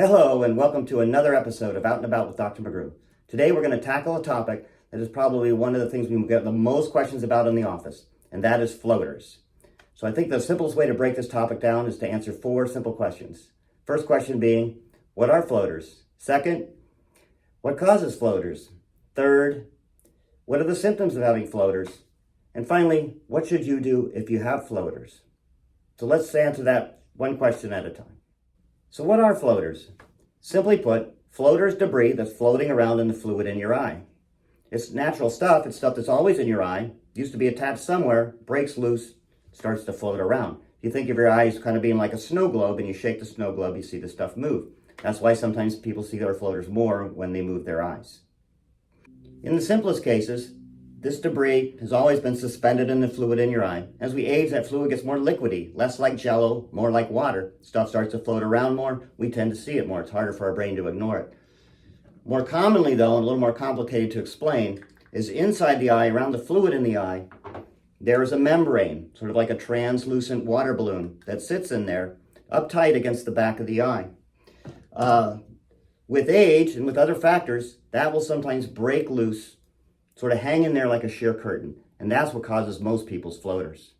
Hello and welcome to another episode of Out and About with Dr. McGrew. Today we're going to tackle a topic that is probably one of the things we get the most questions about in the office, and that is floaters. So I think the simplest way to break this topic down is to answer 4 simple questions. First question being, what are floaters? Second, what causes floaters? Third, what are the symptoms of having floaters? And finally, what should you do if you have floaters? So let's answer that one question at a time. So what are floaters? Simply put, floater is debris that's floating around in the fluid in your eye. It's natural stuff. It's stuff that's always in your eye, used to be attached somewhere, breaks loose, starts to float around. You think of your eyes kind of being like a snow globe, and you shake the snow globe, you see the stuff move. That's why sometimes people see their floaters more when they move their eyes. In the simplest cases, this debris has always been suspended in the fluid in your eye. As we age, that fluid gets more liquidy, less like jello, more like water. Stuff starts to float around more. We tend to see it more. It's harder for our brain to ignore it. More commonly, though, and a little more complicated to explain, is inside the eye, around the fluid in the eye, there is a membrane, sort of like a translucent water balloon that sits in there, uptight against the back of the eye. With age and with other factors, that will sometimes break loose, sort of hang in there like a sheer curtain, and that's what causes most people's floaters.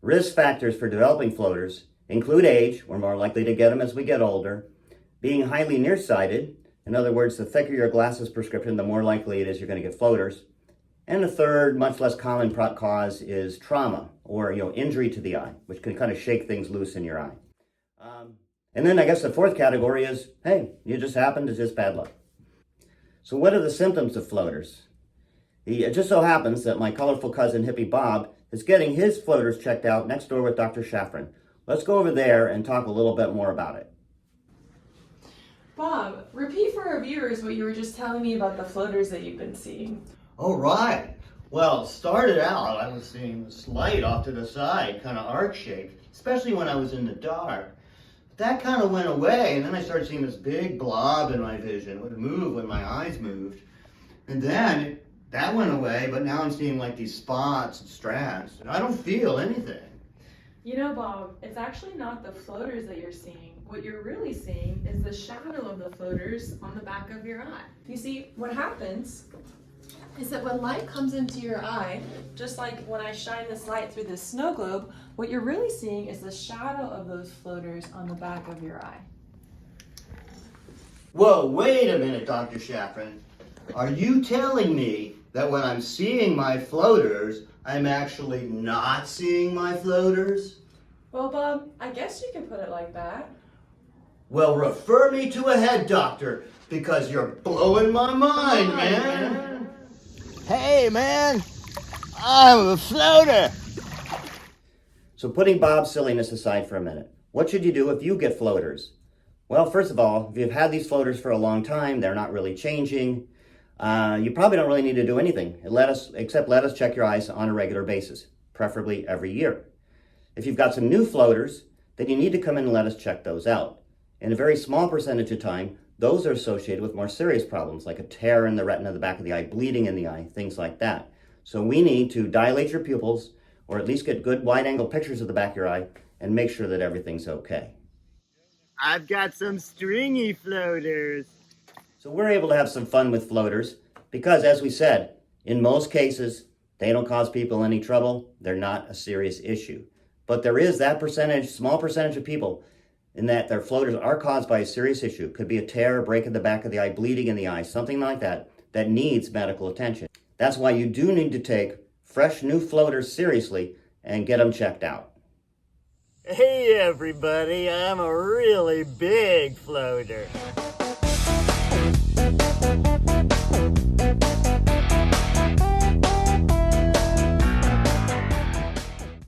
Risk factors for developing floaters include age, we're more likely to get them as we get older, being highly nearsighted, in other words, the thicker your glasses prescription, the more likely it is you're going to get floaters, and the third, much less common cause is trauma, or injury to the eye, which can kind of shake things loose in your eye. And then I guess the fourth category is, hey, you just happened, it's just bad luck. So what are the symptoms of floaters? It just so happens that my colorful cousin Hippie Bob is getting his floaters checked out next door with Dr. Shafran. Let's go over there and talk a little bit more about it. Bob, repeat for our viewers what you were just telling me about the floaters that you've been seeing. Oh, right. Well, started out, I was seeing this light off to the side, kind of arc-shaped, especially when I was in the dark. That kind of went away, and then I started seeing this big blob in my vision. It would move when my eyes moved. And then that went away, but now I'm seeing like these spots and strands. And I don't feel anything. You know, Bob, it's actually not the floaters that you're seeing. What you're really seeing is the shadow of the floaters on the back of your eye. You see, what happens is that when light comes into your eye, just like when I shine this light through this snow globe, what you're really seeing is the shadow of those floaters on the back of your eye. Whoa, wait a minute, Dr. Shafran. Are you telling me that when I'm seeing my floaters, I'm actually not seeing my floaters? Well, Bob, I guess you can put it like that. Well, refer me to a head doctor, because you're blowing my mind, man. Hey, man, I'm a floater. So putting Bob's silliness aside for a minute, what should you do if you get floaters? Well, first of all, if you've had these floaters for a long time, they're not really changing, you probably don't really need to do anything, except let us check your eyes on a regular basis, preferably every year. If you've got some new floaters, then you need to come in and let us check those out. In a very small percentage of time, those are associated with more serious problems, like a tear in the retina of the back of the eye, bleeding in the eye, things like that. So we need to dilate your pupils, or at least get good wide-angle pictures of the back of your eye, and make sure that everything's okay. I've got some stringy floaters. So we're able to have some fun with floaters, because as we said, in most cases, they don't cause people any trouble. They're not a serious issue. But there is that percentage, small percentage of people, in that their floaters are caused by a serious issue. Could be a tear, a break in the back of the eye, bleeding in the eye, something like that, that needs medical attention. That's why you do need to take fresh new floaters seriously and get them checked out. Hey everybody, I'm a really big floater.